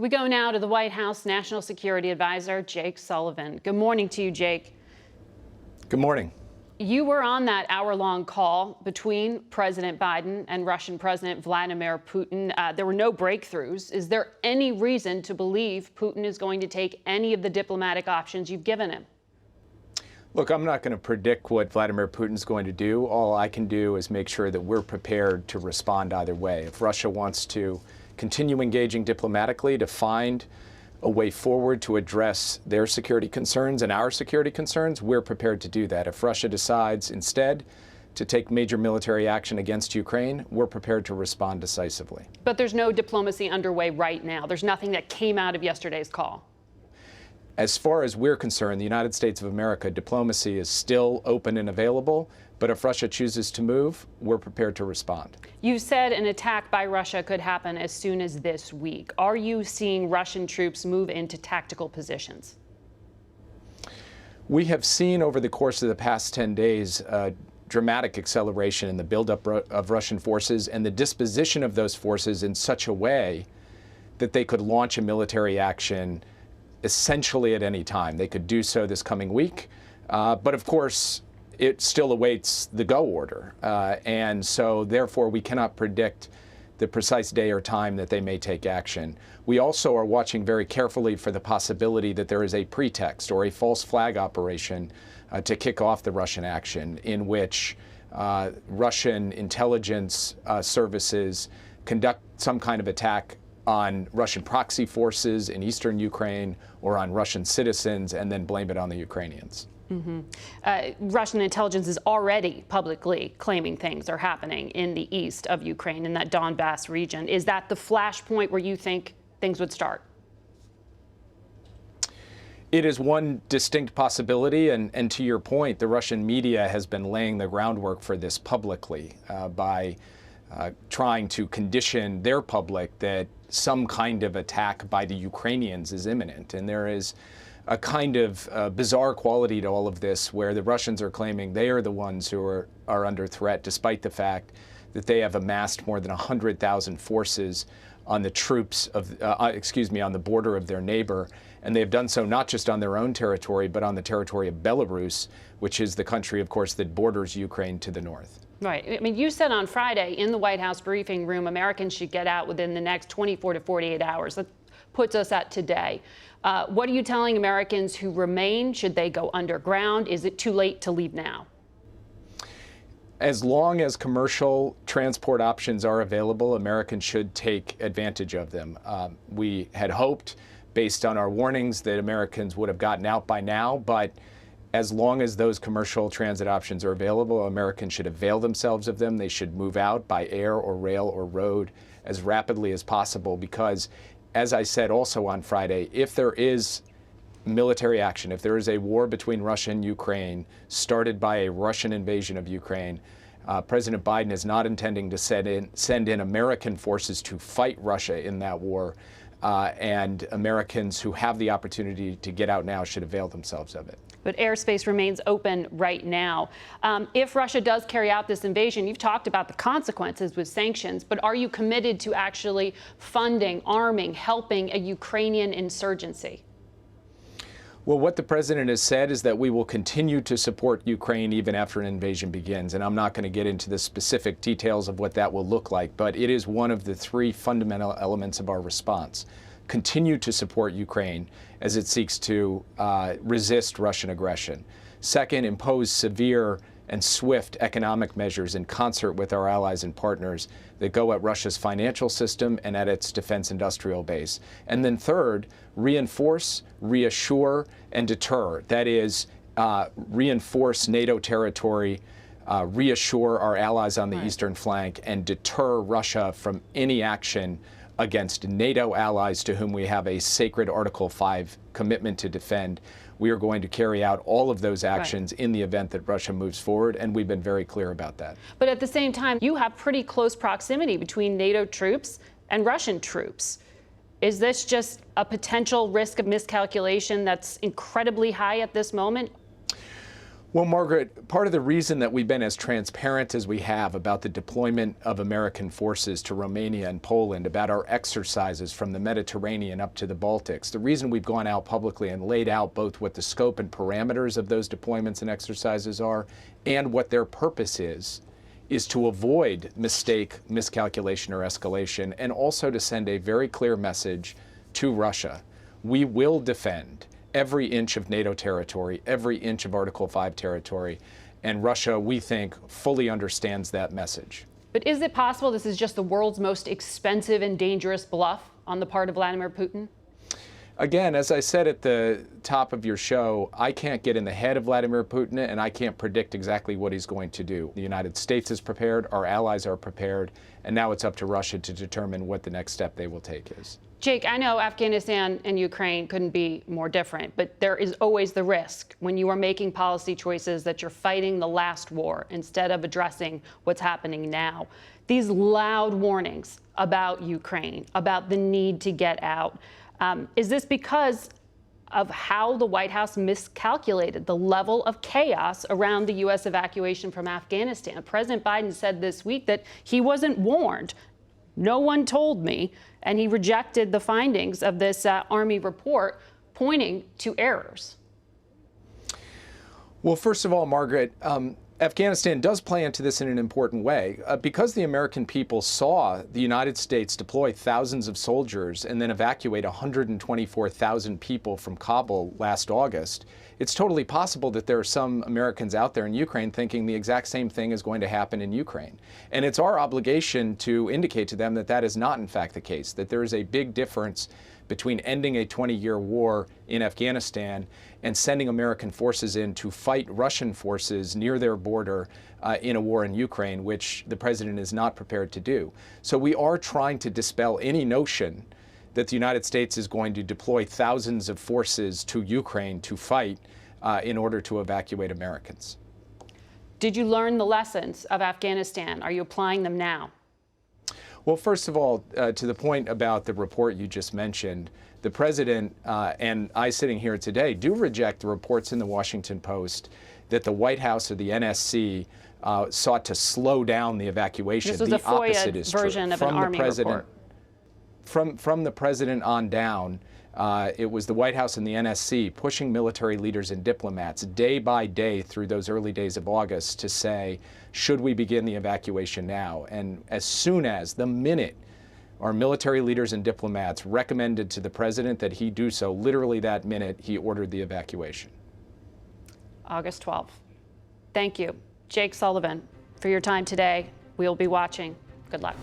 We go now to the White House National Security Advisor, Jake Sullivan. Good morning to you, Jake. Good morning. You were on that hour-long call between President Biden and Russian President Vladimir Putin. There were no breakthroughs. Is there any reason to believe Putin is going to take any of the diplomatic options you've given him? Look, I'm not going to predict what Vladimir Putin's going to do. All I can do is make sure that we're prepared to respond either way. If Russia wants to continue engaging diplomatically to find a way forward to address their security concerns and our security concerns, we're prepared to do that. If Russia decides instead to take major military action against Ukraine, we're prepared to respond decisively. But there's no diplomacy underway right now. There's nothing that came out of yesterday's call. As far as we're concerned, the United States of America, diplomacy is still open and available. But if Russia chooses to move, we're prepared to respond. You said an attack by Russia could happen as soon as this week. Are you seeing Russian troops move into tactical positions? We have seen over the course of the past 10 days a dramatic acceleration in the buildup of Russian forces and the disposition of those forces in such a way that they could launch a military action essentially at any time. They could do so this coming week. But of course, it still awaits the go order. And so therefore, we cannot predict the precise day or time that they may take action. We also are watching very carefully for the possibility that there is a pretext or a false flag operation to kick off the Russian action in which Russian intelligence services conduct some kind of attack on Russian proxy forces in eastern Ukraine or on Russian citizens and then blame it on the Ukrainians. Russian intelligence is already publicly claiming things are happening in the east of Ukraine, in that Donbass region. Is that the flashpoint where you think things would start? It is one distinct possibility, and to your point, the Russian media has been laying the groundwork for this publicly by trying to condition their public that some kind of attack by the Ukrainians is imminent. And there is a kind of bizarre quality to all of this where the Russians are claiming they are the ones who are under threat, despite the fact that they have amassed more than 100,000 forces on the troops of, on the border of their neighbor. And they have done so not just on their own territory, but on the territory of Belarus, which is the country, of course, that borders Ukraine to the north. Right. I mean, you said on Friday in the White House briefing room, Americans should get out within the next 24 to 48 hours. That puts us at today. What are you telling Americans who remain? Should they go underground? Is it too late to leave now? As long as commercial transport options are available, Americans should take advantage of them. We had hoped, based on our warnings, that Americans would have gotten out by now, but as long as those commercial transit options are available, Americans should avail themselves of them. They should move out by air or rail or road as rapidly as possible because, as I said also on Friday, if there is military action, if there is a war between Russia and Ukraine started by a Russian invasion of Ukraine, President Biden is not intending to send in American forces to fight Russia in that war. And Americans who have the opportunity to get out now should avail themselves of it. But airspace remains open right now. If Russia does carry out this invasion, you've talked about the consequences with sanctions, but are you committed to actually funding, arming, helping a Ukrainian insurgency? Well, what the president has said is that we will continue to support Ukraine even after an invasion begins. And I'm not going to get into the specific details of what that will look like, but it is one of the three fundamental elements of our response. Continue to support Ukraine as it seeks to resist Russian aggression. Second, impose severe and swift economic measures in concert with our allies and partners that go at Russia's financial system and at its defense industrial base. And then third, reinforce, reassure, and deter. That is, reinforce NATO territory, reassure our allies on the eastern flank, and deter Russia from any action against NATO allies to whom we have a sacred Article 5 commitment to defend. We are going to carry out all of those actions in the event that Russia moves forward, and we've been very clear about that. But at the same time, you have pretty close proximity between NATO troops and Russian troops. Is this just a potential risk of miscalculation that's incredibly high at this moment? Well, Margaret, part of the reason that we've been as transparent as we have about the deployment of American forces to Romania and Poland, about our exercises from the Mediterranean up to the Baltics, the reason we've gone out publicly and laid out both what the scope and parameters of those deployments and exercises are and what their purpose is to avoid mistake, miscalculation, or escalation, and also to send a very clear message to Russia. We will defend every inch of NATO territory, every inch of Article 5 territory, and Russia, we think, fully understands that message. But is it possible this is just the world's most expensive and dangerous bluff on the part of Vladimir Putin? Again, as I said at the top of your show, I can't get in the head of Vladimir Putin, and I can't predict exactly what he's going to do. The United States is prepared, our allies are prepared, and now it's up to Russia to determine what the next step they will take is. Jake, I know Afghanistan and Ukraine couldn't be more different, but there is always the risk when you are making policy choices that you're fighting the last war instead of addressing what's happening now. These loud warnings about Ukraine, about the need to get out, is this because of how the White House miscalculated the level of chaos around the U.S. evacuation from Afghanistan? President Biden said this week that he wasn't warned. No one told me, and he rejected the findings of this Army report pointing to errors. Well, first of all, Margaret, Afghanistan does play into this in an important way. Because the American people saw the United States deploy thousands of soldiers and then evacuate 124,000 people from Kabul last August, it's totally possible that there are some Americans out there in Ukraine thinking the exact same thing is going to happen in Ukraine. And it's our obligation to indicate to them that that is not, in fact, the case, that there is a big difference between ending a 20-year war in Afghanistan and sending American forces in to fight Russian forces near their border in a war in Ukraine, which the president is not prepared to do. So we are trying to dispel any notion that the United States is going to deploy thousands of forces to Ukraine to fight in order to evacuate Americans. Did you learn the lessons of Afghanistan? Are you applying them now? Well, first of all, to the point about the report you just mentioned, the president and I sitting here today do reject the reports in the Washington Post that the White House or the NSC sought to slow down the evacuation. This was a FOIA version of an Army report. From the president on down, it was the White House and the NSC pushing military leaders and diplomats day by day through those early days of August to say, should we begin the evacuation now? And as soon as, the minute, our military leaders and diplomats recommended to the president that he do so, literally that minute, he ordered the evacuation. August 12th. Thank you, Jake Sullivan, for your time today. We'll be watching. Good luck.